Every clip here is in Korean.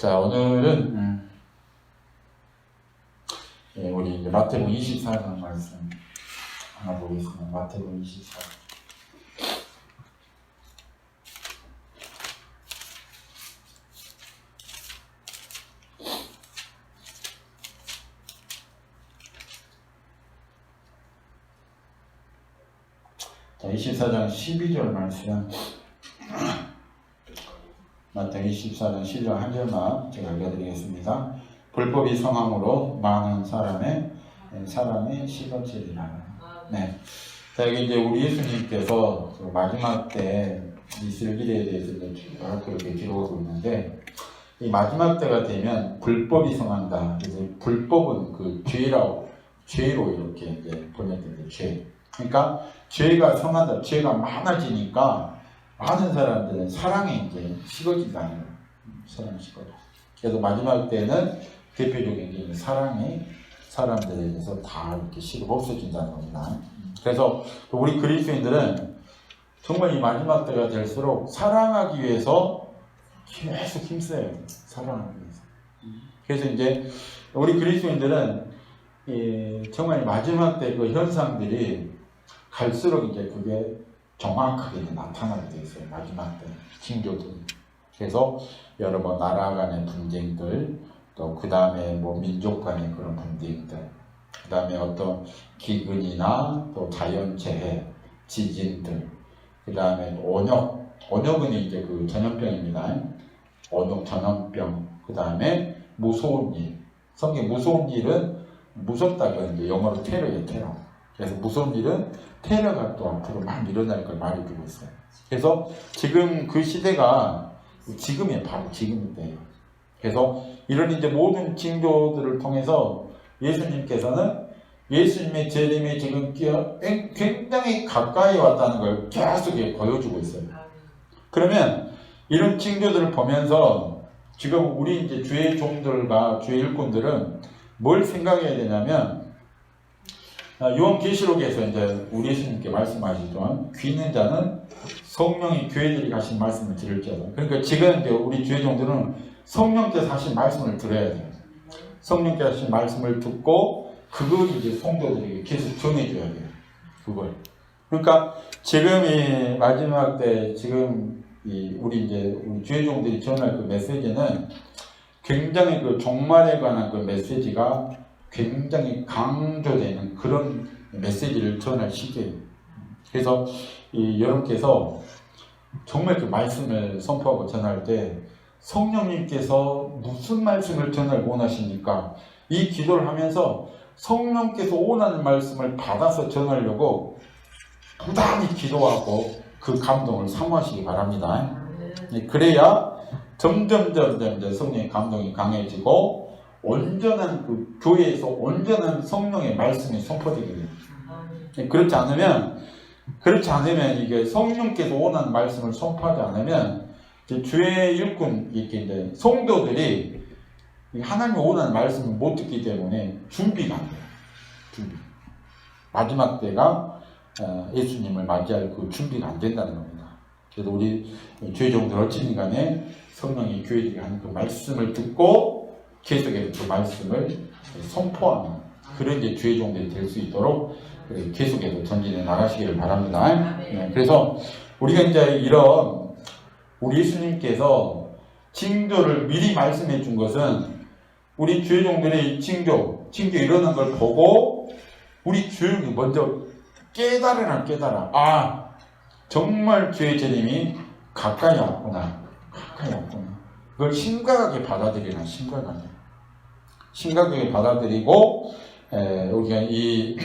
자, 오늘은 우리 이제 마태복음 24장 말씀 하나 보겠습니다. 마태복음 24. 자, 24장 12절 말씀. 마태복음 24장 12절 한 절만 제가 읽어드리겠습니다. 불법이 성함으로 많은 사람의 시건치리라. 네. 자, 여기 이제 우리 예수님께서 마지막 때 있을 일에 대해서 이렇게 기록하고 있는데, 이 마지막 때가 되면 불법이 성한다. 그래서 불법은 그 죄로 이렇게 이제 번역된 죄. 그러니까 죄가 성한다. 죄가 많아지니까 많은 사람들은 사랑이 이제 식어진다는 거예요. 사랑이 식어져. 그래서 마지막 때는 대표적인 게 사랑이 사람들에 대해서 다 이렇게 식어 없어진다는 겁니다. 그래서 우리 그리스도인들은 정말 이 마지막 때가 될수록 사랑하기 위해서 계속 힘써요. 사랑하기 위해서. 그래서 이제 우리 그리스도인들은 정말 마지막 때 그 현상들이 갈수록 이제 그게 정확하게 나타나게 돼 있어요. 마지막 때 징조들이. 그래서 여러 번 나라 간의 분쟁들, 또 그 다음에 뭐 민족 간의 그런 분쟁들, 그 다음에 어떤 기근이나 또 자연재해, 지진들, 그 다음에 온역은 이제 그 전염병입니다. 온역 전염병, 그 다음에 무서운 일. 성경 무서운 일은 무섭다고 이제 영어로 테러예요, 테러. 그래서 무서운 일은 테러가 또 앞으로 막 일어날 걸 말해주고 있어요. 그래서 지금 그 시대가 지금이에요. 바로 지금인데. 그래서 이런 이제 모든 징조들을 통해서 예수님께서는 예수님의 재림이 지금 굉장히 가까이 왔다는 걸 계속 보여주고 있어요. 그러면 이런 징조들을 보면서 지금 우리 이제 주의 종들과 주의 일꾼들은 뭘 생각해야 되냐면, 요한계시록에서 이제 우리 예수님께 말씀하시던 귀 있는 자는 성령이 교회들이 하신 말씀을 들을지어다. 그러니까 지금 이제 우리 주의 종들은 성령께서 하신 말씀을 들어야 돼요. 성령께서 하신 말씀을 듣고 그걸 이제 성도들에게 계속 전해줘야 돼요. 그걸. 그러니까 지금 이 마지막 때 지금 우리 주의 종들이 전할 그 메시지는 굉장히 그 종말에 관한 그 메시지가 굉장히 강조되는 그런 메시지를 전할 시기예요. 그래서 여러분께서 정말 그 말씀을 선포하고 전할 때 성령님께서 무슨 말씀을 전하기 원하십니까? 이 기도를 하면서 성령께서 원하는 말씀을 받아서 전하려고 부단히 기도하고 그 감동을 사모하시기 바랍니다. 그래야 점점 성령의 감동이 강해지고 온전한 그 교회에서 온전한 성령의 말씀이 선포되게 돼요. 그렇지 않으면 이게 성령께서 원하는 말씀을 선포하지 않으면 주의 일꾼 이렇게 이제 성도들이 하나님이 원하는 말씀을 못 듣기 때문에 준비가 안 돼요. 마지막 때가 예수님을 맞이할 그 준비가 안 된다는 겁니다. 그래서 우리 주의 종들 어찌든 간에 성령이 교회들이 하는 그 말씀을 듣고 계속해서 그 말씀을 선포하는 그런 이제 주의 종들이 될 수 있도록 계속해서 전진해 나가시기를 바랍니다. 네, 그래서 우리가 이제 이런 우리 예수님께서 징조를 미리 말씀해 준 것은 우리 주의 종들의 징조 일어난 걸 보고 우리 주의 먼저 깨달아. 정말 주의 재림이 가까이 왔구나. 그걸 심각하게 받아들이나 심각하게 받아들이고 우리가 이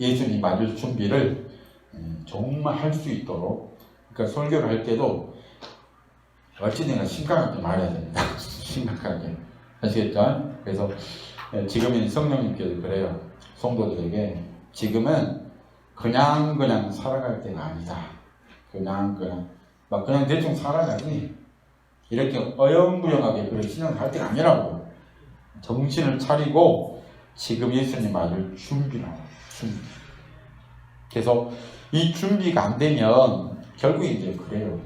예수님 맞을 준비를 정말 할 수 있도록, 그러니까 설교를 할 때도 어찌든가 심각하게 말해야 됩니다. 심각하게. 아시겠죠? 그래서 지금은 성령님께서 그래요. 성도들에게 지금은 그냥 살아갈 때가 아니다. 그냥 대충 살아가지 이렇게 어영부영하게 그런 신앙을 할 때가 아니라고. 정신을 차리고 지금 예수님 맞을 준비. 그래서 이 준비가 안 되면 결국 이제 그래요.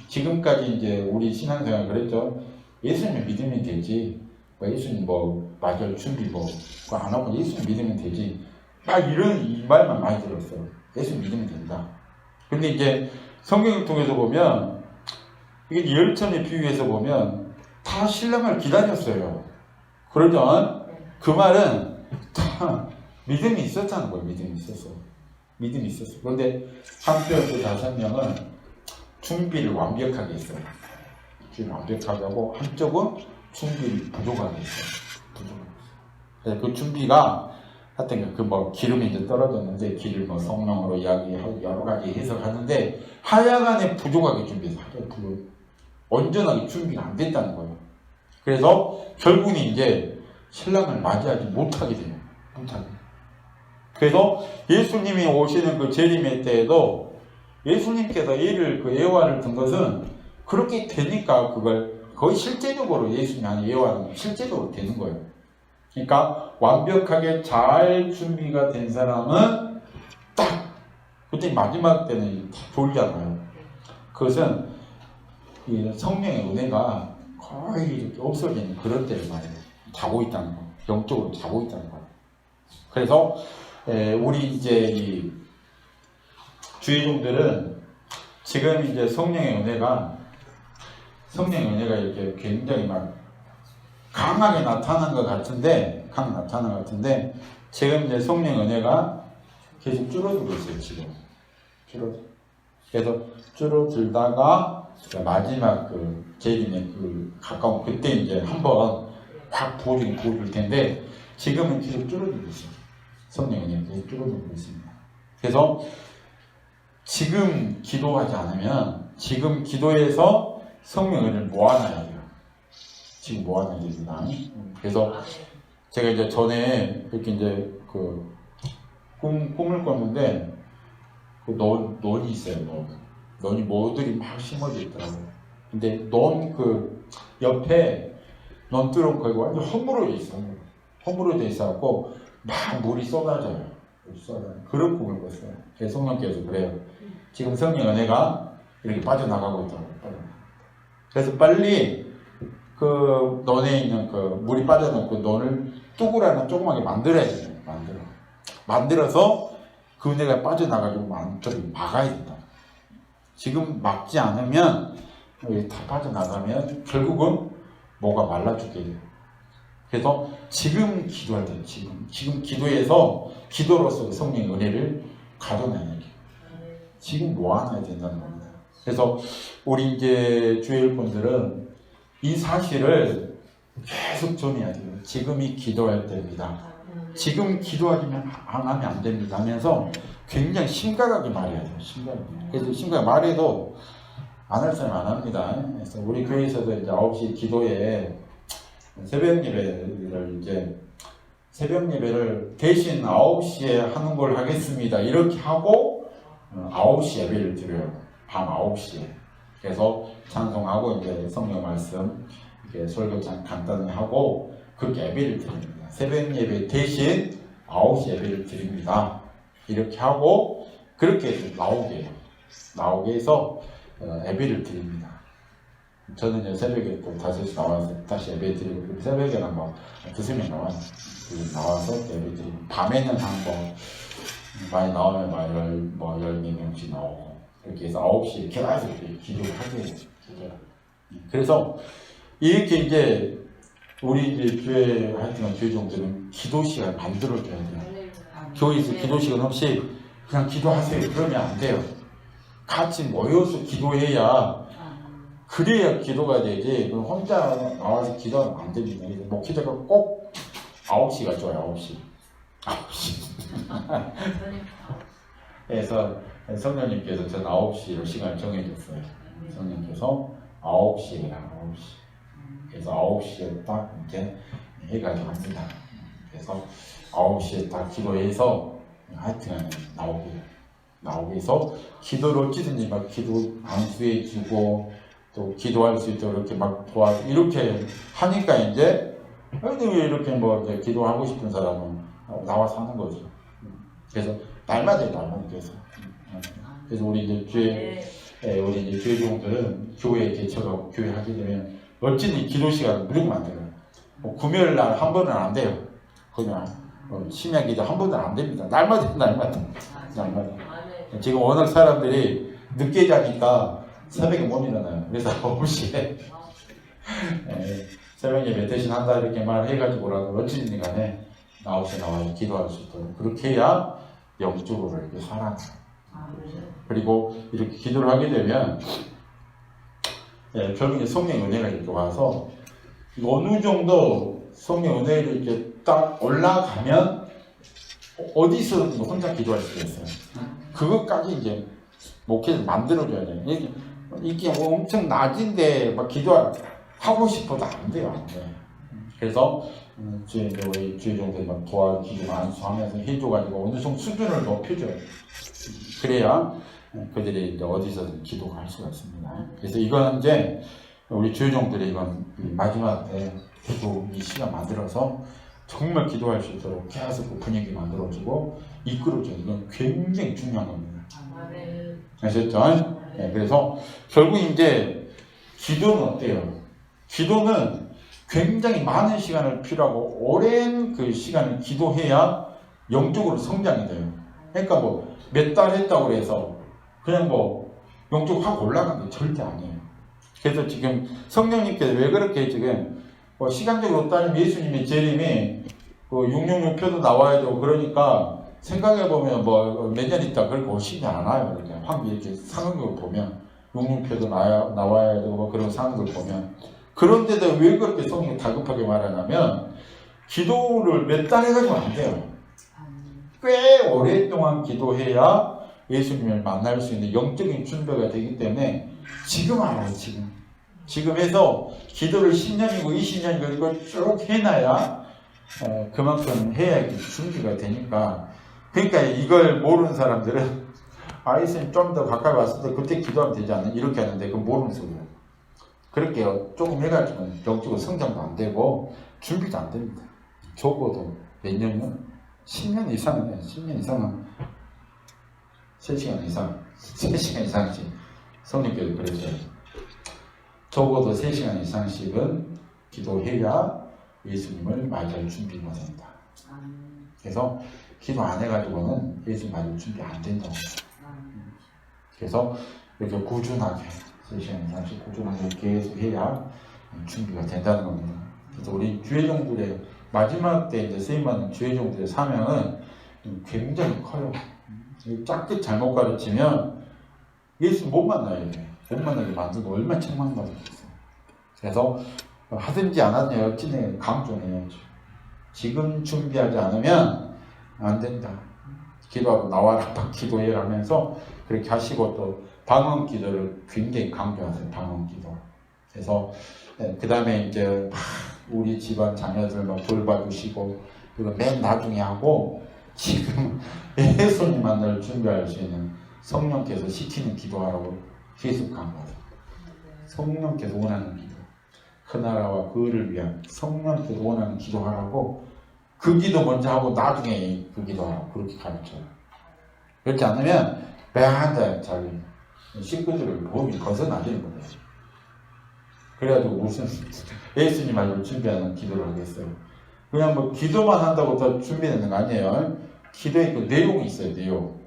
지금까지 이제 우리 신앙생활 그랬죠. 예수님 믿으면 되지. 뭐 예수님 뭐 마절 준비 뭐 그거 안 하고 예수님 믿으면 되지. 막 이런 이 말만 많이 들었어. 예수님 믿으면 된다. 근데 이제 성경을 통해서 보면 이게 열천에 비유해서 보면 다 신랑을 기다렸어요. 그러면 그 말은 다 믿음이 있었다는 거예요. 믿음이 있었어. 믿음이 있었어. 그런데 한편 그 5명은 준비를 완벽하게 했어요. 준비를 완벽하게 하고 한쪽은 준비를 부족하게 했어요. 부족하게 했어요. 그 준비가 하여튼 그 뭐 기름이 이제 떨어졌는데 기름 뭐 성령으로 이야기하고 여러 가지 해석하는데 하여간에 부족하게 준비해서 온전하게 준비가 안 됐다는 거예요. 그래서 결국은 이제 신랑을 맞이하지 못하게 돼요. 못하게. 그래서 예수님이 오시는 그 재림의 때에도 예수님께서 예화를 든 것은 그렇게 되니까 그걸 거의 실제적으로 예수님이 하는 예화는 실제적으로 되는 거예요. 그러니까 완벽하게 잘 준비가 된 사람은 딱 그때 마지막 때는 졸잖아요. 그것은 성령의 은혜가 거의 이렇게 없어지는 그런 때를 말해요. 자고 있다는 거. 영적으로 자고 있다는 거. 그래서 우리 이제 이 주의종들은 지금 이제 성령의 은혜가 이렇게 굉장히 막 강하게 나타난 것 같은데, 지금 이제 성령 은혜가 계속 줄어들고 있어요, 지금. 그래서 줄어들다가 마지막 그 재림의 그 가까운 그때 이제 한번 확 부어줄 텐데, 지금은 계속 줄어들고 있어요. 성령 은혜가 계속 줄어들고 있습니다. 그래서 지금 기도하지 않으면, 지금 기도해서 성령 은혜를 모아놔야 돼요. 지금 모아놔야 됩니다. 그래서 제가 이제 전에 이렇게 이제 그 꿈을 꿨는데 그 논이 있어요. 논이 모들이 막 심어져 있더라고요. 근데 논 그 옆에 논두렁 거기 완전 허물어져 있어. 허물어져 있어갖고 막 물이 쏟아져요. 그런 꿈을 꿨어요. 그래서 성령께서 그래요. 지금 성령 은혜가 이렇게 빠져나가고 있더라고요. 그래서 빨리 그 논에 있는 그 물이 빠져나온 그 논을 뚜구라나 조그맣게 만들어야 돼요. 만들어서 그 은혜가 빠져나가지고 많도록 막아야 된다. 지금 막지 않으면 다 빠져나가면 결국은 뭐가 말라 죽게 돼요. 그래서 지금 기도할 때 지금 기도해서 기도로서 성령의 은혜를 가둬놔야 돼요. 지금 모아놔야 된다는 겁니다. 그래서 우리 이제 주일 분들은 이 사실을 계속 전해야 돼요. 지금이 기도할 때입니다. 지금 기도하면 안 하면 안 됩니다 하면서 굉장히 심각하게 말해야 돼요. 그래서 심각하게 말해도 안 할 사람 안 합니다. 그래서 우리 교회에서도 이제 9시 기도에 새벽 예배를 대신 9시에 하는 걸 하겠습니다. 이렇게 하고 9시 예배를 드려요. 밤 9시에. 그래서 찬송하고 이제 성경 말씀 이렇게 설교 간단히 하고 그렇게 예배를 드립니다. 새벽 예배 대신 9시 예배를 드립니다. 이렇게 하고 그렇게 해서 나오게 해서 예배를 드립니다. 저는 이제 새벽에 또 5시 나와서 다시 예배 드리고 새벽에는 뭐 2-3명 나와서 예배 드리고 밤에는 한 많이 나오면 10명씩 나오고 이렇게 해서 9시에 계속 기도를 하게 해요. 그래서 이렇게 이제 우리 이제 교회 하여튼 교회종들은 기도 시간 만들어줘야 돼요. 교회에서 기도 시간 없이 그냥 기도하세요. 그러면 안 돼요. 같이 모여서 기도해야 그래야 기도가 되지. 그럼 혼자 나와서 기도하면 안 됩니다. 목회자가 꼭 9시가 좋아요. 9시. 그래서 성령님께서 저는 9시로 시간을 정해줬어요. 성령님께서 9시에 9시. 그래서 9시에 딱 이제 해가지고 합니다. 그래서 9시에 딱 기도해서 하여튼 나오게 해서 기도를 어찌든지 막 기도 안수해 주고 또 기도할 수 있도록 이렇게 막 도와주고 이렇게 하니까 이제 이렇게 뭐 이제 기도하고 싶은 사람은 나와서 하는 거죠. 그래서 날마다 그래서 우리 이제 주의종들은 교회에 개척하고 교회 하게 되면 어찌니 기도 시간을 무조건 만들어요. 뭐 금요일 날 한 번은 안 돼요. 그냥 심야 기도 한 번은 안 됩니다. 날마다. 지금 워낙 사람들이 늦게 자니까 새벽에 못 일어나요. 그래서 9시에 새벽 예배 대신 한다 이렇게 말해가지고라도 어찌든 간에 9시에 나와서 기도할 수 있도록 그렇게 해야 영적으로 이렇게 살아나요. 그리고 이렇게 기도를 하게 되면 결국에 성령의 은혜가 이렇게 와서 어느 정도 성령의 은혜를 이렇게 딱 올라가면 어디서든 혼자 기도할 수가 있어요. 그것까지 이제 목회를 만들어줘야 돼요. 이게 엄청 낮은데 막 기도하고 싶어도 안 돼요. 안 돼. 그래서 이제 우리 주의종들이 막 도와주고 안수하면서 해줘가지고 어느 정도 수준을 높여줘요. 그래야 그들이 이제 어디서든 기도가 할 수가 있습니다. 그래서 이건 이제 우리 주의종들이 이건 마지막 때 기도 이 시간 만들어서 정말 기도할 수 있도록 계속 그 분위기 만들어주고 이끌어줘요. 이건 굉장히 중요한 겁니다. 아셨죠? 네, 그래서 결국 이제 기도는 어때요? 기도는 굉장히 많은 시간을 필요하고 오랜 그 시간을 기도해야 영적으로 성장이 돼요. 그러니까 뭐 몇 달 했다고 해서 그냥 뭐 영적으로 확 올라간 게 절대 아니에요. 그래서 지금 성령님께서 왜 그렇게 지금 시간적으로 따지면 예수님의 재림이 666표도 나와야 되고 그러니까 생각해보면 뭐 몇 년 있다 그렇게 오시지 않아요. 이렇게 확 이렇게 상황을 보면 66표도 나와야 되고 뭐 그런 상황을 보면 그런데도 왜 그렇게 성령이 다급하게 말하냐면 기도를 몇 달 해가지고 안 돼요. 꽤 오랫동안 기도해야 예수님을 만날 수 있는 영적인 준비가 되기 때문에 지금 알아요. 지금 해서 기도를 10년이고 20년이고 이걸 쭉 해놔야 그만큼 해야 준비가 되니까 그러니까 이걸 모르는 사람들은 예수님 좀 더 가까이 왔을 때 그때 기도하면 되지 않나 이렇게 하는데 그건 모르는 소리예요. 그렇게 조금 해가지고 영적으로 성장도 안 되고 준비도 안 됩니다. 적어도 몇 년이요? 10년 이상은 해요. 10년 이상은 3시간 이상씩 성령께서 그러셔요. 적어도 3시간 이상씩은 기도해야 예수님을 맞이할 준비가 된다. 그래서 기도 안 해가지고는 예수님 맞이할 준비 안 된다고. 그래서 이렇게 꾸준하게 3시간 이상씩 꾸준하게 계속 해야 준비가 된다는 겁니다. 그래서 우리 주의종들의 마지막 때 이제 쓰임받는 주의종들의 사명은 굉장히 커요. 짝짓 잘못 가르치면 예수 못 만나야 돼. 못 만나게 만들고 얼마나 책망받았겠어요. 그래서 하든지 안 하든지 어찌든 강조해야죠. 지금 준비하지 않으면 안 된다. 기도하고 나와라 기도해라 하면서 그렇게 하시고 또 방언 기도를 굉장히 강조하세요. 방언 기도. 그래서 그 다음에 이제 우리 집안 자녀들 막 돌봐주시고 그리고 맨 나중에 하고 지금 예수님 만날 준비할 수 있는 성령께서 시키는 기도하라고 계속 강조하세요. 성령께서 원하는 기도. 그 나라와 그 의를 위한 성령께서 원하는 기도하라고 그 기도 먼저 하고 나중에 그 기도하라고 그렇게 가르쳐요. 그렇지 않으면 매한달 자기 식구들을 몸이 벗어나지는 거예요. 그래가지고 무슨 예수님 말고 준비하는 기도를 하겠어요. 그냥 뭐 기도만 한다고 다 준비되는 거 아니에요. 기도에 그 내용이 있어요. 내용.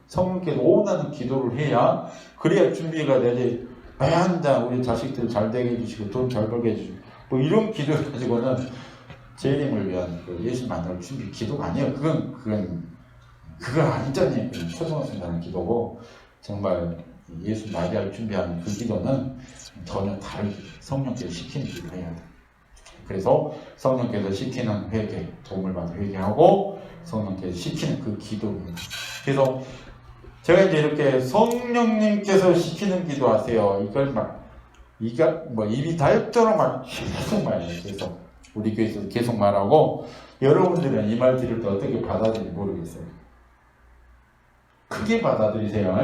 성령께서 원하는 기도를 해야 그래야 준비가 되지. 매한달 우리 자식들 잘 되게 해주시고 돈 잘 벌게 해주시고 뭐 이런 기도를 가지고는 재림을 위한 그 예수 만날 준비 기도가 아니에요. 그건 완전히 초등학생이라는 기도고 정말 예수 맞이할 준비하는 그 기도는 전혀 다르게 성령께서 시키는 기도를 해야 돼요. 그래서 성령께서 시키는 회개, 도움을 받아 회개하고 성령께서 시키는 그 기도를 해요. 그래서 제가 이제 이렇게 성령님께서 시키는 기도하세요. 이걸 입이 닳도록 막 계속 말해요. 그래서 우리 교회에서 계속 말하고 여러분들은 이 말 들을 때 어떻게 받아들일지 모르겠어요. 크게 받아들이세요.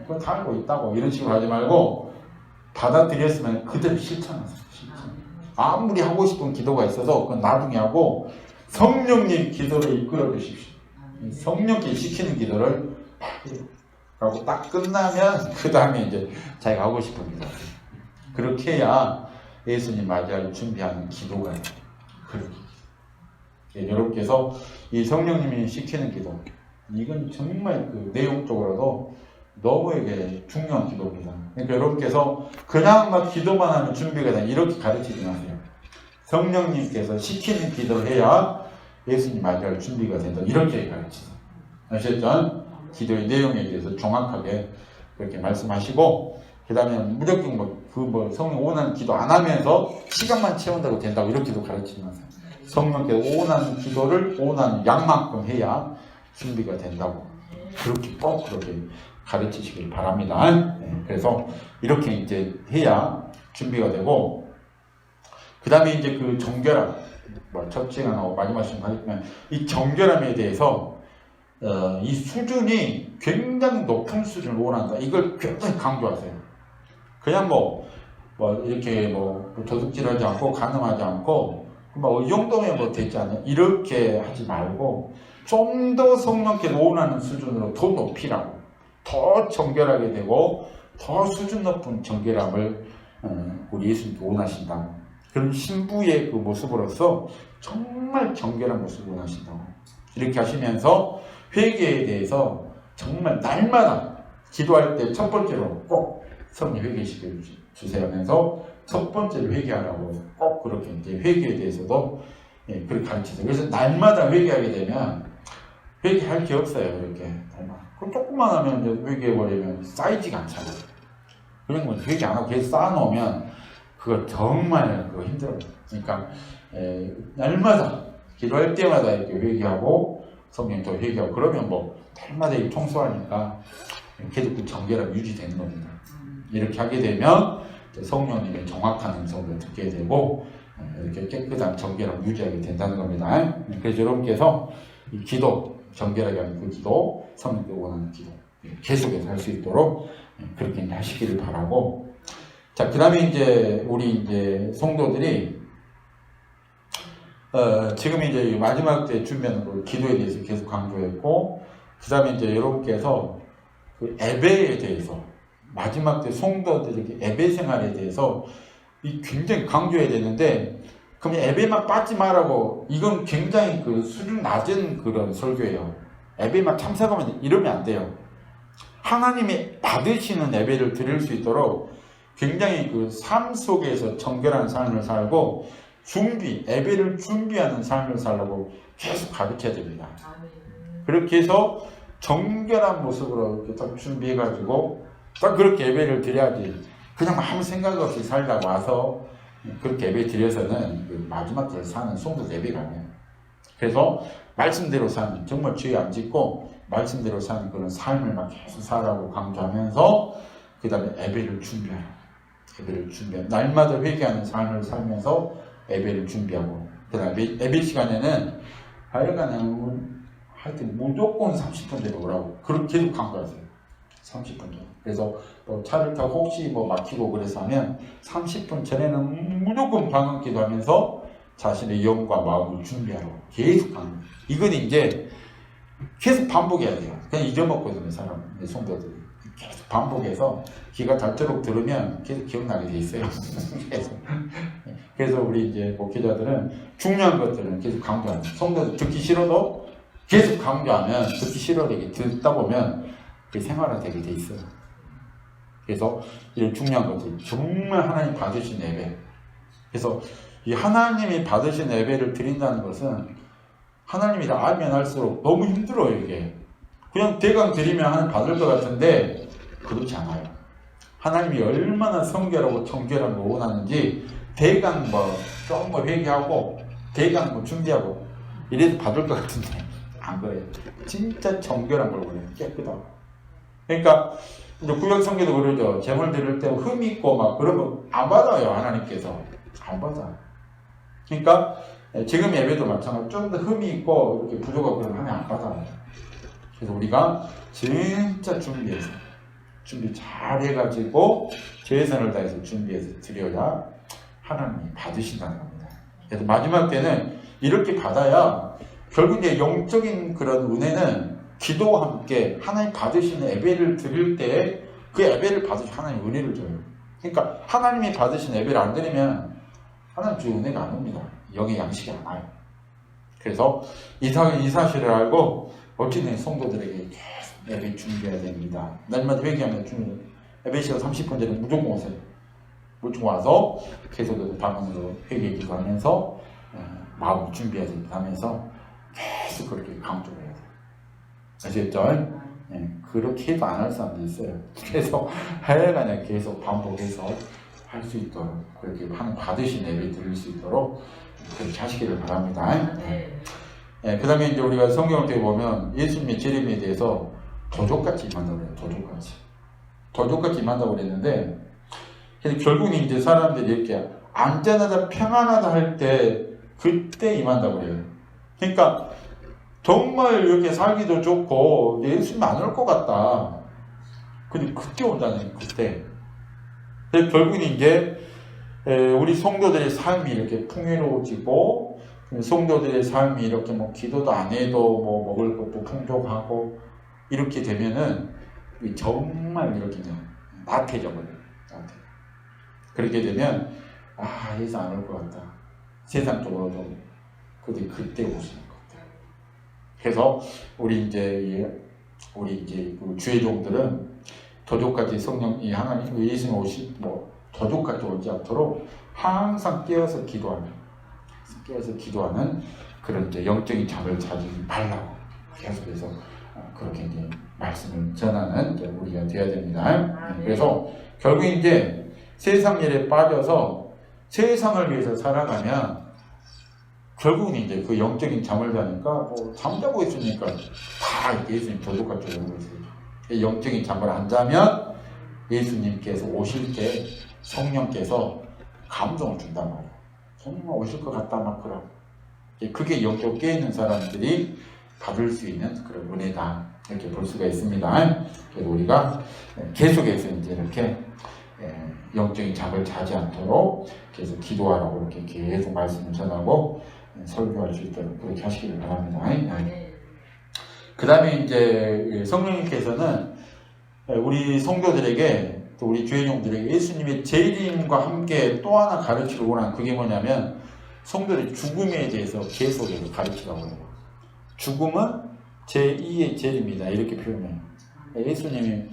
그건 다 알고 있다고 이런 식으로 하지 말고 받아들였으면 그대로 실천하세요. 아무리 하고 싶은 기도가 있어서 그건 나중에 하고 성령님 기도를 이끌어 주십시오. 성령께 시키는 기도를 하고 딱 끝나면 그 다음에 이제 자기가 하고 싶은 기도. 그렇게 해야 예수님 맞이할 준비하는 기도가 돼요. 그렇게. 이렇게 해서 이 성령님이 시키는 기도, 이건 정말 그 내용적으로도 너무 이게 중요한 기도입니다. 그러니까 여러분께서 그냥 막 기도만 하면 준비가 돼 이렇게 가르치지 마세요. 성령님께서 시키는 기도를 해야 예수님 맞이할 준비가 된다 이렇게 가르치세요. 아셨죠? 기도의 내용에 대해서 정확하게 그렇게 말씀하시고, 그 다음에 무조건 성령 오는 기도 안 하면서 시간만 채운다고 된다고 이렇게도 가르치지 마세요. 성령께서 오는 기도를 오는 양만큼 해야 준비가 된다고 그렇게 꼭 그렇게 가르치시길 바랍니다. 네, 그래서 이렇게 이제 해야 준비가 되고, 그 다음에 이제 그 정결함, 첫 시간하고 마지막 시간 가르치면 이 정결함에 대해서 이 수준이 굉장히 높은 수준을 원한다. 이걸 굉장히 강조하세요. 그냥 이렇게 도둑질하지 않고 간음하지 않고 이 정도면 되지 않냐 이렇게 하지 말고 좀 더 성령께 원하는 수준으로 더 높이라고, 더 정결하게 되고 더 수준 높은 정결함을 우리 예수님께 원하신다고, 그런 신부의 그 모습으로서 정말 정결한 모습을 원하신다고 이렇게 하시면서 회개에 대해서 정말 날마다 기도할 때 첫 번째로 꼭 성령 회개시켜 주세요 하면서 첫 번째로 회개하라고 꼭 그렇게 이제 회개에 대해서도 그렇게 가르치세요. 그래서 날마다 회개하게 되면 회개할 게 없어요. 이렇게 그 조금만 하면 이제 회개해버리면 쌓이지가 않잖아요. 그런 건 회개 안 하고 계속 쌓아놓으면 그거 정말 그거 힘들어요. 그러니까 날마다 기도할 때마다 이렇게 회개하고 성령도 회개하고 그러면 날마다 청소하니까 계속 그 정결함이 유지되는 겁니다. 이렇게 하게 되면 성령님의 정확한 음성을 듣게 되고 이렇게 깨끗한 정결함을 유지하게 된다는 겁니다. 그래서 여러분께서 이 기도, 정결하게 하는 그 기도, 성령께 원하는 기도 계속해서 할 수 있도록 그렇게 하시기를 바라고, 자, 그 다음에 이제 우리 성도들이 지금 이제 마지막 때 준비하는 기도에 대해서 계속 강조했고, 그 다음에 이제 여러분께서 그 예배에 대해서 마지막 때 성도들에게 예배 생활에 대해서 굉장히 강조해야 되는데, 그럼 예배만 빠지 말라고, 이건 굉장히 그 수준 낮은 그런 설교예요. 예배만 참석하면 이러면 안 돼요. 하나님이 받으시는 예배를 드릴 수 있도록 굉장히 그 삶 속에서 정결한 삶을 살고 예배를 준비하는 삶을 살라고 계속 가르쳐야 됩니다. 그렇게 해서 정결한 모습으로 이렇게 딱 준비해가지고 딱 그렇게 예배를 드려야지, 그냥 아무 생각 없이 살다가 와서 그렇게 예배 드려서는 그 마지막 때 사는 성도 예배가 아니에요. 그래서 말씀대로 사는, 정말 죄 안 짓고 말씀대로 사는 그런 삶을 막 계속 살라고 강조하면서 그 다음에 예배를 준비하라. 날마다 회개하는 삶을 살면서 예배를 준비하고, 그 다음에 예배 시간에는 하여튼 무조건 30분 전에 오라고 그렇게 계속 강조하세요. 30분 전. 그래서 차를 타고 혹시 막히고 그래서 하면 30분 전에는 무조건 방언 기도하면서 자신의 영과 마음을 준비하라고 계속 강조. 이건 이제 계속 반복해야 돼요. 그냥 잊어먹거든요, 성도들이. 계속 반복해서 귀가 닳도록 들으면 계속 기억나게 돼 있어요. 그래서 우리 이제 목회자들은 중요한 것들은 계속 강조하는, 성도들 듣기 싫어도 계속 강조하면, 듣기 싫어도 듣다 보면 그 생활화되게 돼 있어요. 그래서 이런 중요한 것들, 정말 하나님 받으신 예배. 그래서 이 하나님이 받으신 예배를 드린다는 것은 하나님이 알면 할수록 너무 힘들어요, 이게. 그냥 대강 드리면 하나님 받을 것 같은데 그렇지 않아요. 하나님이 얼마나 성결하고 정결한 걸 원하는지 대강 조금 회개하고 대강 준비하고 이래서 받을 것 같은데 안 그래요. 진짜 정결한 걸 원해요. 깨끗하고. 그러니까 이제 구약 성경도 그러죠. 제물 드릴 때 흠 있고 그러면 안 받아요, 하나님께서. 안 받아. 그러니까 지금 예배도 마찬가지로 좀 더 흠이 있고 이렇게 부족하고 그러면 하나님 안 받아요. 그래서 우리가 진짜 준비 잘 해가지고 최선을 다해서 준비해서 드려야 하나님이 받으신다는 겁니다. 그래서 마지막 때는 이렇게 받아야 결국 이제 영적인 그런 은혜는 기도와 함께 하나님 받으시는 예배를 드릴 때 그 예배를 받으시 하나님 은혜를 줘요. 그러니까 하나님이 받으신 예배를 안 드리면 하나님 주의 은혜가 안 옵니다. 영의 양식이 안 와요. 그래서 이 사실을 알고 어찌든 성도들에게 계속 예배 준비해야 됩니다. 날마다 회개하면 준비. 예배 시간 30분 전에 무조건 오세요. 무조건 와서 계속 방언으로 회개 기도하면서 마음을 준비해야 됩니다 하면서 계속 그렇게 강조를 해야 돼요. 아시겠죠? 네, 그렇게 해도 안 할 사람도 있어요. 그래서 하여간에 계속 반복해서 할 수 있도록 그렇게 받으신 예배 드릴 수 있도록 그렇게 하시기를 바랍니다. 네, 그 다음에 이제 우리가 성경을 때 보면 예수님의 재림에 대해서 도적같이 임한다고 그래요. 도적같이 임한다고 그랬는데 결국은 이제 사람들이 이렇게 안전하다 평안하다 할 때 그때 임한다고 그래요. 그러니까 정말 이렇게 살기도 좋고 예수님 안 올 것 같다. 근데 그때 온다는 그때. 결국은 이제 우리 성도들의 삶이 이렇게 풍요로워지고 성도들의 삶이 이렇게 뭐 기도도 안 해도 뭐 먹을 것도 풍족하고 이렇게 되면은 정말 이렇게 나태해져 버려요. 그렇게 되면 예수 안 올 것 같다. 세상 쪽으로도 그때 오시는 것 같아요. 그래서 우리 이제 주의 종들은 도적같이 성령이 하나님 예수님 도적같이 오지 않도록 항상 깨어서 기도하는 그런 이제 영적인 잠을 자지 말라고 계속해서 그렇게 이제 말씀을 전하는 이제 우리가 되어야 됩니다. 그래서 결국 이제 세상 일에 빠져서 세상을 위해서 살아가면 결국은 이제 그 영적인 잠을 자니까 잠자고 있으니까 다 예수님 도둑같이 오고 있어요. 영적인 잠을 안 자면 예수님께서 오실 때 성령께서 감동을 준단 말이에요. 정말 오실 것 같다 막 그러고 그게 영적 깨있는 사람들이 받을 수 있는 그런 은혜다 이렇게 볼 수가 있습니다. 그래서 우리가 계속해서 이제 이렇게 영적인 잠을 자지 않도록 계속 기도하라고 이렇게 계속 말씀을 전하고 설교할 수 있도록 그렇게 하시기를 바랍니다. 그 다음에 이제 성령님께서는 우리 성도들에게 또 우리 주의종들에게 예수님의 재림과 함께 또 하나 가르치고 원하는 그게 뭐냐면 성도들의 죽음에 대해서 계속해서 가르치라고 해요. 죽음은 제2의 재림이다 이렇게 표현해요. 예수님이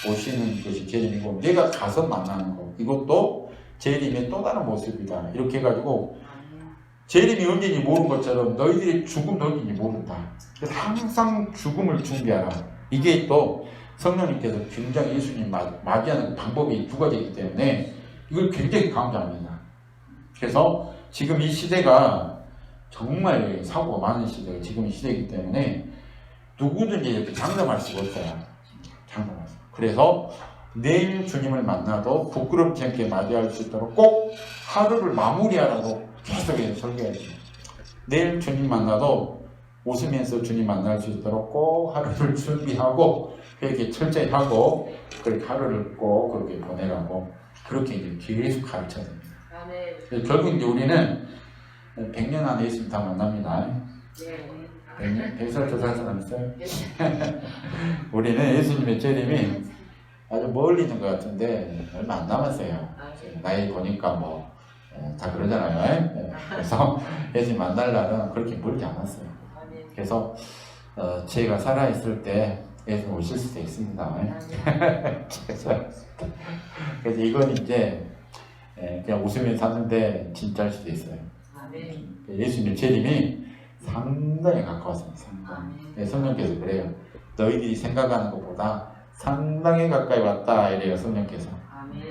오시는 것이 재림이고 내가 가서 만나는 것 이것도 재림의 또 다른 모습이다 이렇게 해가지고 재림이 언제인지 모르는 것처럼 너희들이 죽음도 언제인지 모른다. 그래서 항상 죽음을 준비하라. 이게 또 성령님께서 굉장히 예수님 맞이하는 방법이 두 가지이기 때문에 이걸 굉장히 강조합니다. 그래서 지금 이 시대가 정말 사고가 많은 시대가 지금 이 시대이기 때문에 누구든지 이렇게 장담할 수가 없어요. 장담할 수. 그래서 내일 주님을 만나도 부끄럽지 않게 맞이할 수 있도록 꼭 하루를 마무리하라고 계속해서 설교해야 돼요. 내일 주님 만나도 웃으면서 주님 만날 수 있도록 꼭 하루를 준비하고 그렇게 철저히 하고 그렇게 하루를 꼭 그렇게 보내라고 그렇게 이제 계속 가르쳐야 됩니다. 결국 이제 우리는 100년 안에 예수님 다 만납니다. 100년? 100살 조사할 사람 있어요? 우리는 예수님의 재림이 아주 멀리 있는 것 같은데 얼마 안 남았어요. 나이 보니까 다 그러잖아요. 그래서 예수님 만날 날은 그렇게 멀지 않았어요. 그래서 제가 살아있을 때 예수님 오실 수도 있습니다. 그래서 이건 이제 그냥 웃으면서 하는데 진짜일 수도 있어요. 예수님의 재림이 상당히 가까웠습니다. 상당히. 성령께서 그래요. 너희들이 생각하는 것보다 상당히 가까이 왔다 이래요. 성령께서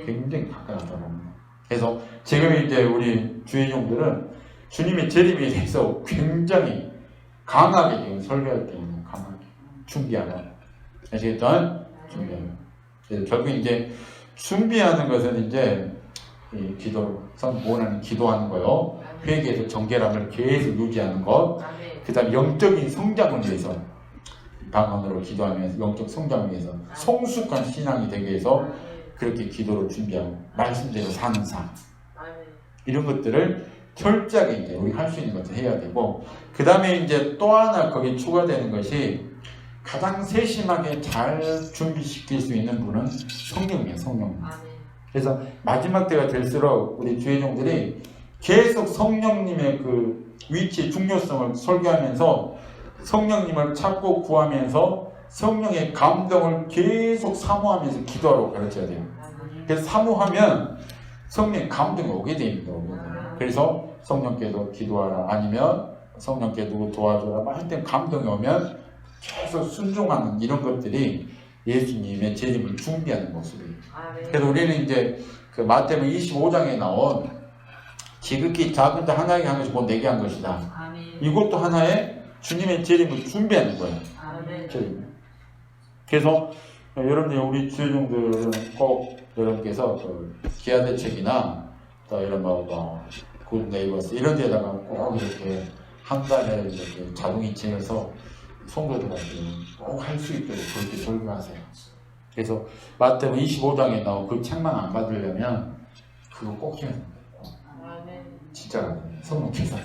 굉장히 가까이 왔다고 합니다. 그래서 지금 이제 우리 주의종들은 주님의 재림에 대해서 굉장히 강하게 지금 설교할 때 있는 강하게 준비하라. 아시겠죠? 준비하라. 그래서 결국 이제 준비하는 것은 이제 이 기도로 원하는 기도하는 거요. 회개에서 정결함을 계속 유지하는 것. 그 다음 영적인 성장을 위해서 방언으로 기도하면서 영적 성장을 위해서 성숙한 신앙이 되기 위해서 그렇게 기도를 준비하고 말씀대로 사는 삶 이런 것들을 철저하게 이제 우리 할 수 있는 것을 해야 되고 그 다음에 이제 또 하나 거기에 추가되는 것이 가장 세심하게 잘 준비시킬 수 있는 분은 성령이에요. 성령. 그래서 마지막 때가 될수록 우리 주의종들이 계속 성령님의 그 위치, 중요성을 설교하면서 성령님을 찾고 구하면서 성령의 감동을 계속 사모하면서 기도하라고 가르쳐야 돼요. 그래서 사모하면 성령의 감동이 오게 됩니다. 그래서 성령께도 기도하라, 아니면 성령께 누구 도와줘라 할 때 감동이 오면 계속 순종하는 이런 것들이 예수님의 재림을 준비하는 모습이에요. 그래서 우리는 이제 그 마태복음 25장에 나온 지극히 작은 자 하나에게 한 것이 곧 내게 한 것이다. 이것도 하나의 주님의 재림을 준비하는 거예요. 그래서 여러분들, 우리 주의종들은 꼭 여러분께서 그 기아대책이나 또 이런 굿네이버스 이런 데다가 꼭 이렇게 한 달에 이렇게 자동이체해서 성도들한테 꼭 할 수 있도록 그렇게 설교하세요. 그래서 마태복음 25장에 나온 그 책만 안 받으려면 그거 꼭 해야 됩니다. 진짜 성령께서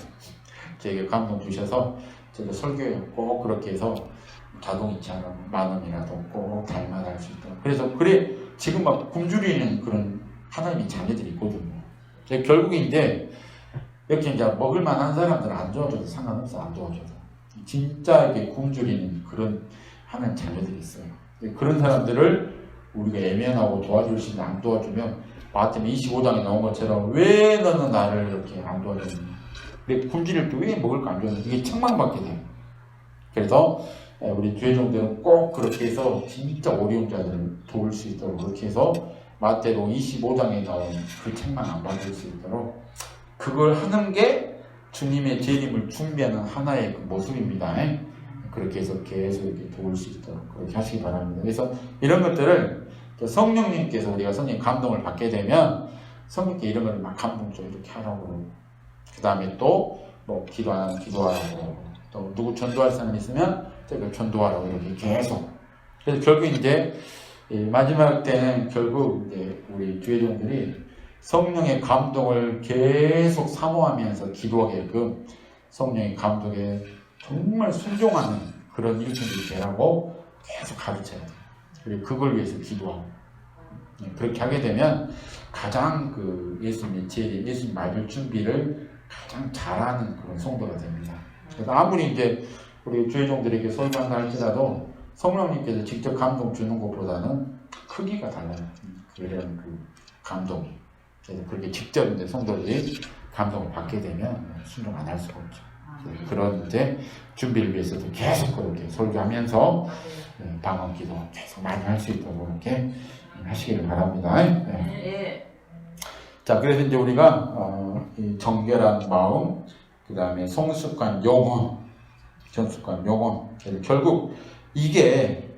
저에게 감동 주셔서 제가 설교에 꼭 그렇게 해서 자동이체하는 10,000원이라도 꼭 달마다 할 수 있도록. 그래서 그래 지금 막 굶주리는 그런 하나님의 자녀들이 있거든요. 결국에 이제 이렇게 이제 먹을만한 사람들은 안 도와줘도 상관없어. 안 도와줘도 진짜 이렇게 굶주리는 그런 하나님 자녀들이 있어요. 그런 사람들을 우리가 애면하고 도와줄 수 있는, 안 도와주면 마태복음 25장에 나온 것처럼 왜 너는 나를 이렇게 안 도와주니? 내 굶주릴 때 왜 먹을 거 안 줬는지 이게 책망받게 돼요. 그래서 우리 주의종들은 꼭 그렇게 해서 진짜 어려운 자들을 도울 수 있도록 그렇게 해서 마태복음 25장에 나온 그 책만 안 받을 수 있도록 그걸 하는 게 주님의 재림을 준비하는 하나의 그 모습입니다. 그렇게 해서 계속 이렇게 도울 수 있도록 그렇게 하시기 바랍니다. 그래서 이런 것들을 성령님께서, 우리가 성령 감동을 받게 되면 성령께 이런 걸 막 감동 좀 이렇게 하라고, 그 다음에 또 뭐 기도하라고, 또 누구 전도할 사람이 있으면 그 전도하라고 이렇게 계속. 그래서 결국 이제 마지막 때는 결국 이제 우리 주의종들이 성령의 감동을 계속 사모하면서 기도하게끔 성령의 감동에 정말 순종하는 그런 일꾼들이 되라고 계속 가르쳐야 돼요. 그리고 그걸 위해서 기도하고. 그렇게 하게 되면 가장 그 예수님의 재림, 예수님 맞을 준비를 가장 잘하는 그런 성도가 됩니다. 그래서 아무리 이제 우리 주의종들에게 설교한다 할지라도 성령님께서 직접 감동 주는 것보다는 크기가 달라요. 그런 그 감동이. 그래서 그렇게 직접 이제 성도들이 감동을 받게 되면 순종 안 할 수가 없죠. 그런 이제 준비를 위해서도 계속 그렇게 설교하면서 방언 기도 계속 많이 할 수 있도록 이렇게 하시기를 바랍니다. 네. 자, 그래서 이제 우리가 이 정결한 마음, 그 다음에 성숙한 영혼, 성숙한 영혼, 결국 이게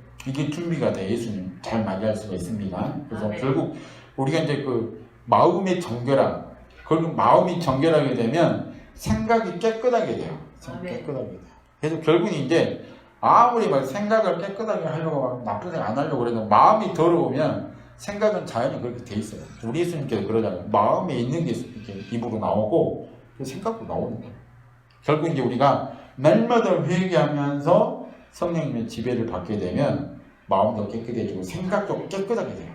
준비가 돼 예수님 잘 맞이할 수가 있습니다. 그래서 결국 우리가 이제 그 마음의 정결함, 그리고 마음이 정결하게 되면 생각이 깨끗하게 돼요. 깨끗하게 돼요. 그래서 결국은 이제 아무리 막 생각을 깨끗하게 하려고 나쁜 생각 안 하려고 그래도 마음이 더러우면 생각은 자연히 그렇게 돼 있어요. 우리 예수님께서 그러잖아요. 마음에 있는 게 이렇게 입으로 나오고 생각도 나오는 거예요. 결국 이제 우리가 날마다 회개하면서 성령님의 지배를 받게 되면 마음도 깨끗해지고 생각도 깨끗하게 돼요.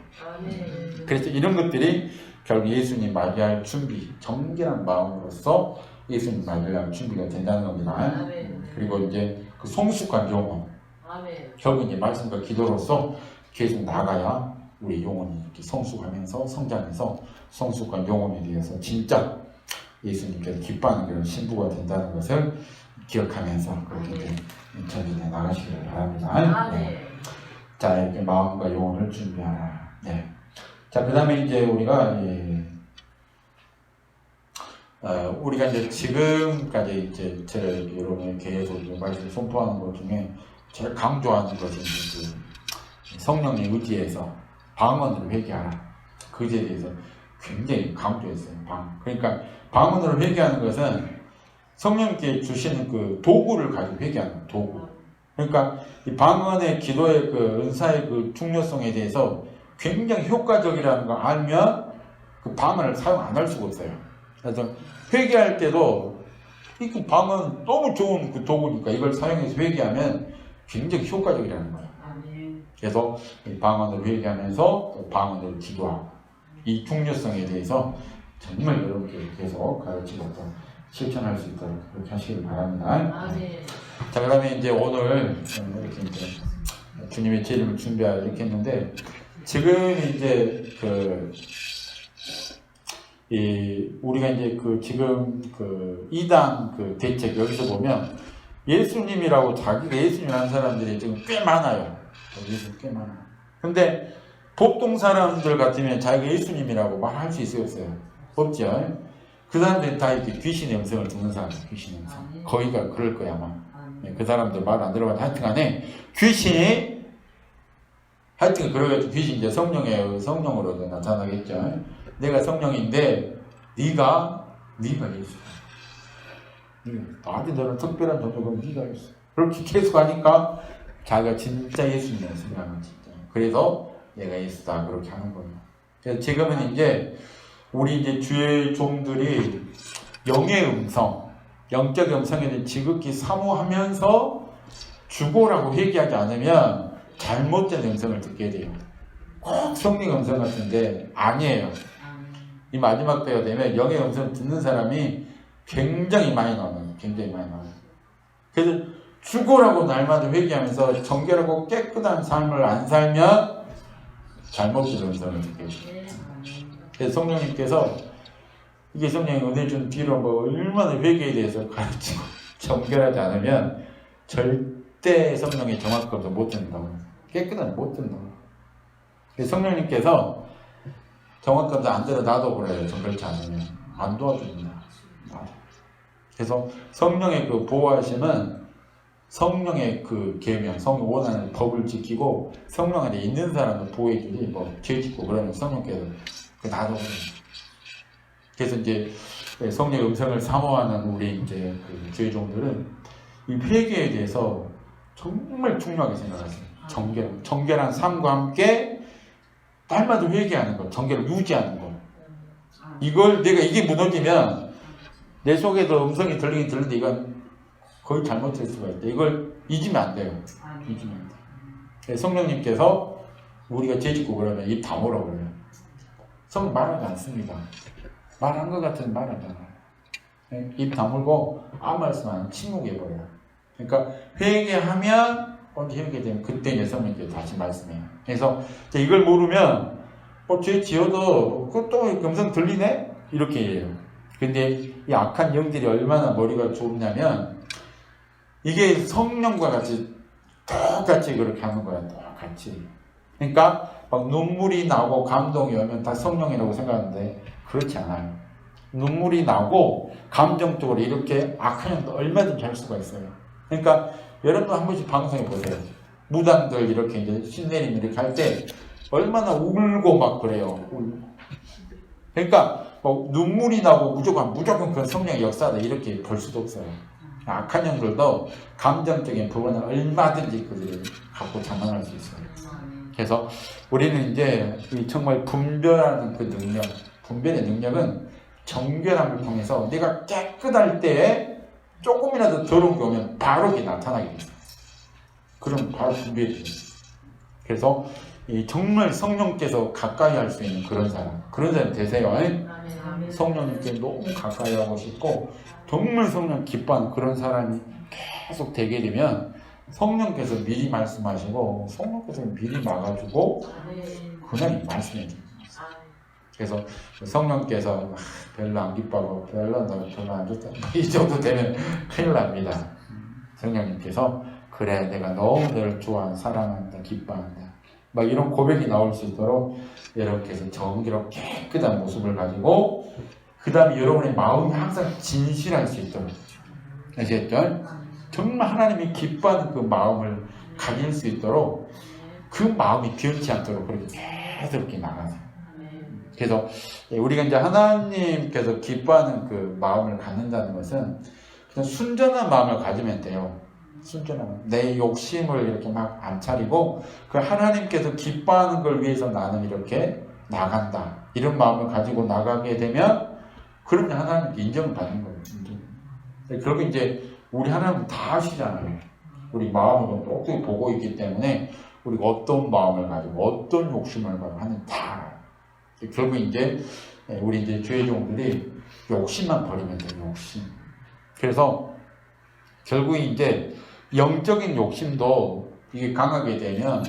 그래서 이런 것들이 결국 예수님 맞이할 준비, 정결한 마음으로서 예수님 맞이할 준비가 된다는 겁니다. 그리고 이제 그 성숙한 영혼, 결국 이제 말씀과 기도로서 계속 나가야 우리 영혼이 이렇게 성숙하면서 성장해서 성숙한 영혼에 대해서 진짜 예수님께서 기뻐하는 그런 신부가 된다는 것을 기억하면서 그렇게 이제 전진해 나가시기를 바랍니다. 네. 자, 이렇게 마음과 영혼을 준비하라. 네. 자, 그 다음에 이제 우리가 우리가 이제 지금까지 이제 제가 여러분이 계속 말씀 선포하는 것 중에 제일 강조하는 것은 그 성령의 의지에서 방언으로 회개하라. 그것에 대해서 굉장히 강조했어요. 그러니까 방언으로 회개하는 것은 성령께 주시는 그 도구를 가지고 회개하는 도구. 그러니까 이 방언의 기도의 그 은사의 그 중요성에 대해서 굉장히 효과적이라는 걸 알면 그 방언을 사용 안 할 수가 없어요. 그래서 회개할 때도 이 방언 너무 좋은 그 도구니까 이걸 사용해서 회개하면 굉장히 효과적이라는 거예요. 그래서 방언으로 회개하면서 또 방언으로 기도하고 이 중요성에 대해서 정말 여러분께 계속 가르치고 또 실천할 수 있도록 그렇게 하시길 바랍니다. 자, 그다음에 이제 오늘 이렇게 이제 주님의 재림을 준비하려 이렇게 했는데, 지금 이제 우리가 이제 지금 이단 대책 여기서 보면 예수님이라고 자기가 예수님이라는 사람들이 지금 꽤 많아요. 예수 꽤 많아요. 근데 보통 사람들 같으면 자기가 예수님이라고 말할 수 있어요? 없죠. 그 사람들은 다 이렇게 귀신의 음성을 듣는 사람이에요. 귀신의 음성. 거기가 그럴 거야 아마. 그 사람들 말 안 들어가도 하여튼간에 귀신이 하여튼 그래가지고 귀신 이제 성령으로 나타나겠죠. 내가 성령인데 네가 예수야. 나한테 너는 특별한 존재고 네가 예수. 그렇게 계속 하니까 자기가 진짜 예수님 연습이라는 진짜. 그래서 내가 예수다 그렇게 하는 거예요. 그래서 지금은 이제 우리 이제 주의 종들이 영의 음성, 영적 음성에 대해 지극히 사모하면서 죽어라고 회개하지 않으면 잘못된 음성을 듣게 돼요. 꼭 성령 음성 같은데 아니에요. 이 마지막 때가 되면 영의 음성 듣는 사람이 굉장히 많이 나와요. 굉장히 많이 나와요. 그래서 죽어라고 날마다 회개하면서 정결하고 깨끗한 삶을 안 살면 잘못된 음성을 듣게 돼요. 그래서 성령님께서 이게 성령이 은혜 준 뒤로 얼마나 회개에 대해서 가르치고 정결하지 않으면 절대 성령의 정확함도 못 듣는다고. 깨끗한 못 듣는다고. 그래서 성령님께서 정확함도 안 들어 놔도 그래요. 정결치 않으면 안 도와줍니다. 그래서 성령의 보호하심은 성령의 계명, 성령 원하는 법을 지키고 성령 안에 있는 사람을 보호해주지 죄 짓고 그러면 성령께서 놔둬. 그래서 이제 성령의 음성을 사모하는 우리 이제 주의 종들은 이 회개에 대해서 정말 중요하게 생각하세요. 정결한 삶과 함께 날마다 회개하는 것, 정결을 유지하는 것. 이게 무너지면 내 속에도 음성이 들리긴 들리는데 이건 거의 잘못될 수가 있다. 이걸 잊으면 안 돼요. 잊으면 안 돼요. 성령님께서 우리가 죄 짓고 그러면 입 다물어 그래요. 성령 말하지 않습니다. 말한 것 같은 말하지 않아요. 입 다물고 아무 말씀 안 하고 침묵해버려요. 그러니까 회개하면 언제 회개되면 그때 이제 성령님께서 다시 말씀해요. 그래서 이걸 모르면 죄 지어도 또 음성 들리네? 이렇게 해요. 근데 이 악한 영들이 얼마나 머리가 좁냐면 이게 성령과 같이 똑같이 그렇게 하는 거야. 똑같이. 그러니까 막 눈물이 나고 감동이 오면 다 성령이라고 생각하는데 그렇지 않아요. 눈물이 나고 감정적으로 이렇게 악한 영도 얼마든지 할 수가 있어요. 그러니까 여러분도 한 번씩 방송해 보세요. 무당들 이렇게 이제 신내림 이렇게 할 때 얼마나 울고 막 그래요. 울고. 그러니까 눈물이 나고 무조건 그런 성령의 역사다 이렇게 볼 수도 없어요. 악한 영들도 감정적인 부분을 얼마든지 그들을 갖고 장난할 수 있어요. 그래서 우리는 이제 정말 분별하는 능력, 분별의 능력은 정결함을 통해서 내가 깨끗할 때에 조금이라도 더러운 게 오면 바로 이게 나타나게 돼요. 그럼 바로 분별이 돼요. 그래서 정말 성령께서 가까이 할 수 있는 그런 사람 되세요. 성령님께 너무 가까이 하고 싶고 정말 성령 기뻐하는 그런 사람이 계속 되게 되면 성령께서 미리 말씀하시고 성령께서 미리 막아주고 그냥 말씀해 줘요. 그래서 성령께서 별로 안 기뻐하고 별로 안 좋다 이 정도 되면 큰일 납니다. 성령님께서 그래 내가 너무 너를 좋아한다 사랑한다 기뻐한다 막 이런 고백이 나올 수 있도록 여러분께서 정기로 깨끗한 모습을 가지고 그 다음에 여러분의 마음이 항상 진실할 수 있도록 아시겠죠? 정말 하나님이 기뻐하는 그 마음을 가질 수 있도록 그 마음이 변치 않도록 그렇게 계속 이렇게 나가세요. 그래서 우리가 이제 하나님께서 기뻐하는 그 마음을 갖는다는 것은 그냥 순전한 마음을 가지면 돼요. 순전한 내 욕심을 이렇게 막 안 차리고 그 하나님께서 기뻐하는 걸 위해서 나는 이렇게 나간다 이런 마음을 가지고 나가게 되면 그러면 하나님께 인정을 받는 거예요. 그렇게 이제 우리 하나님은 다 아시잖아요. 우리 마음을 똑똑히 보고 있기 때문에 우리가 어떤 마음을 가지고 어떤 욕심을 가지고 하는지 다 알아요. 결국 이제 우리 이제 주의 종들이 욕심만 버리면 돼요. 욕심. 그래서 결국 이제 영적인 욕심도 이게 강하게 되면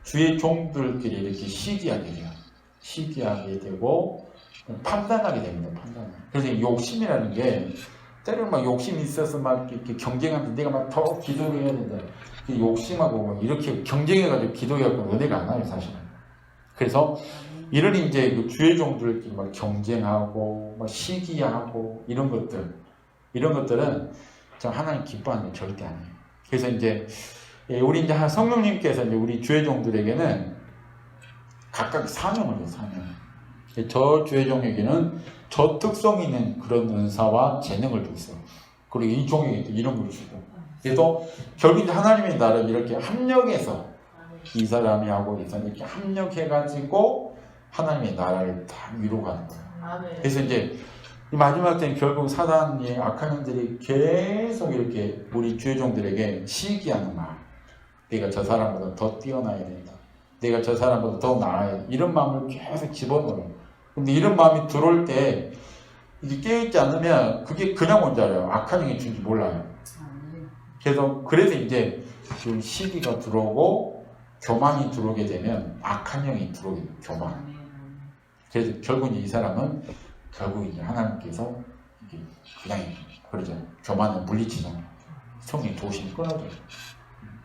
주의 종들끼리 이렇게 시기하게 돼요. 시기하게 되고 판단하게 됩니다. 판단. 그래서 욕심이라는 게 때로는 막 욕심이 있어서 막 이렇게 경쟁하면서 내가 막 더 기도를 해야 된다. 욕심하고 막 이렇게 경쟁해가지고 기도해갖고 은혜가 안 나요, 사실은. 그래서 이런 이제 그 주의 종들끼리 막 경쟁하고 막 시기하고 이런 것들은 저 하나님 기뻐하는 게 절대 아니에요. 그래서 이제 우리 이제 성령님께서 이제 우리 주의 종들에게는 각각 사명을 줘요, 사명. 저 주의 종에게는 저 특성 있는 그런 은사와 재능을 줬어요. 그리고 이 종에게 이런 걸 주고. 그래서 결국 이제 하나님의 나라를 이렇게 합력해서 이 사람이 하고 이 사람이 이렇게 합력해가지고 하나님의 나라를 다 이루어가는 거예요. 그래서 이제 마지막 때는 결국 사단의 악한 영들이 계속 이렇게 우리 주의 종들에게 시기하는 마음. 내가 저 사람보다 더 뛰어나야 된다. 내가 저 사람보다 더 나아야 된다. 이런 마음을 계속 집어넣어요. 근데 이런 마음이 들어올 때 이게 깨어있지 않으면 그게 그냥 온 줄 알아요. 악한 영이 준지 몰라요. 그래서 이제 그 시기가 들어오고 교만이 들어오게 되면 악한 영이 들어오게 돼요. 교만. 그래서 결국 이 사람은 결국 이제 하나님께서 이게 그냥 그러죠. 교만을 물리치잖아요. 성령의 도심이 끊어져요.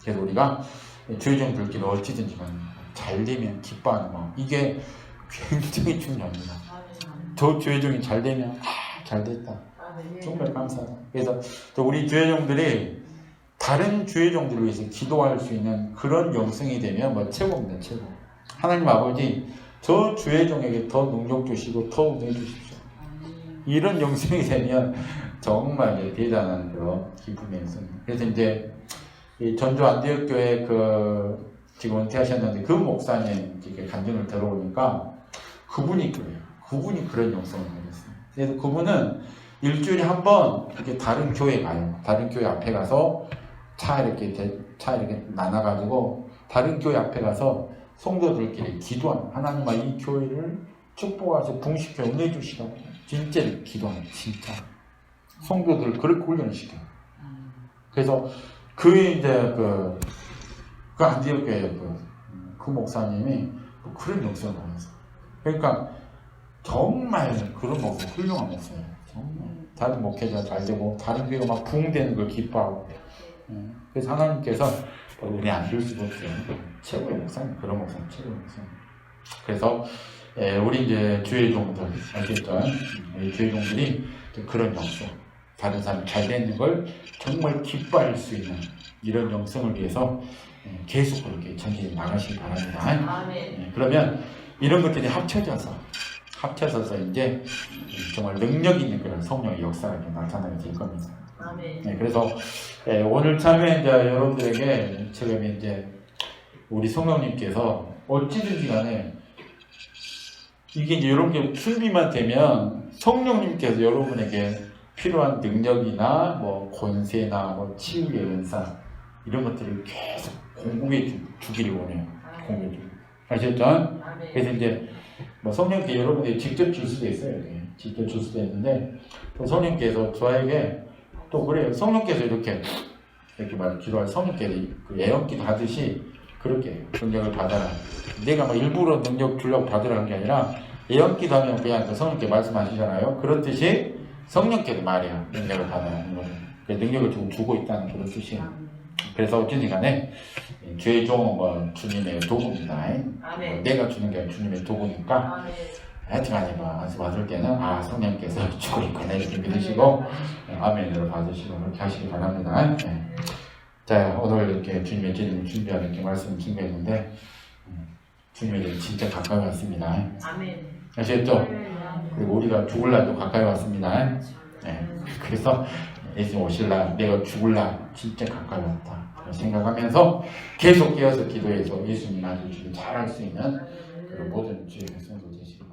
그래서 우리가 주의 종들끼리 어찌든지 잘 되면 기뻐하는 마음, 이게 굉장히 중요합니다. 저 주의 종이 잘 되면 잘 됐다. 정말 감사하다. 그래서 또 우리 주의 종들이 다른 주의 종들을 위해서 기도할 수 있는 그런 영성이 되면 뭐 최고입니다. 최고. 하나님 아버지 저 주의 종에게 더 능력 주시고 더 은혜 주십시오. 이런 영성이 되면 정말 이제 대단한 그 기쁨의 영성. 그래서 이제 이 전주 안디옥교회 그 지금 은퇴하셨는데 그 목사님 이렇게 간증을 들어보니까 그분이 그래요. 그분이 그런 영성을 가졌어요. 그래서 그분은 일주일에 한 번 이렇게 다른 교회 가요. 다른 교회 앞에 가서 차 이렇게 나눠가지고 다른 교회 앞에 가서 성도들끼리 기도하는, 하나님아 이 교회를 축복하셔 붕시켜 은혜 주시라고 진짜 기도하는, 진짜 성도들 그렇게 훈련을 시켜요. 그래서 그 안디옥 교회 그 목사님이 그런 영성을 받았어요. 그러니까 정말 그런 목사, 훌륭한 목사예요. 정말 다른 목회자 잘 되고 다른 교회가 막 부흥되는 걸 기뻐하고. 그래서 하나님께서 은혜 안 줄 수가 없어요. 최고의 목사님, 그런 목사님, 최고의 목사님. 그래서 우리 이제 주의 종들, 아시겠죠? 우리 주의 종들이 그런 영성, 다른 사람이 잘 되는 걸 정말 기뻐할 수 있는 이런 영성을 위해서 계속 그렇게 전진해 나가시기 바랍니다. 그러면 이런 것들이 합쳐져서 이제 정말 능력 있는 그런 성령의 역사가 나타나게 될 겁니다. 그래서 오늘 참여한 여러분들에게 지금 이제 우리 성령님께서 어찌든지 간에 이게 이제 여러분께 준비만 되면 성령님께서 여러분에게 필요한 능력이나 뭐 권세나 뭐 치유의 은사 이런 것들을 계속 공급해 주기를 원해요. 공급해 주기. 아시겠죠? 그래서 이제 뭐 성령께 여러분들이 직접 줄 수도 있어요. 직접 줄 수도 있는데 또 성령께서 저에게 또 그래요. 성령께서 이렇게 말 기도할 성령께서 그 애언기도 하듯이 그렇게 능력을 받아라. 내가 막 일부러 능력 주려고 받으라는 게 아니라 애언기도 하면 그냥 성령께 말씀하시잖아요. 그렇듯이 성령께서 말해요. 능력을 받아라는 거는. 능력을 지금 주고 있다는 그런 뜻이에요. 그래서 어쨌든 간에 주의 종은 주님의 도구입니다. 내가 주는 게 주님의 도구니까 하여튼간에 받을 때는 성령께서 주고 있구나 이렇게 믿으시고 아멘으로 받으시고 그렇게 하시기 바랍니다. 자, 오늘 이렇게 주님의 재림을 준비하는 이렇게 말씀을 준비했는데 주님에게 진짜 가까이 왔습니다. 아시겠죠? 그리고 우리가 죽을 날도 가까이 왔습니다. 그래서 예수님 오실 날 내가 죽을 날 진짜 가까이 왔다 생각하면서 계속 깨어서 기도해서 예수님 나를 잘할 수 있는 그런 모든 주의 백성들 되시길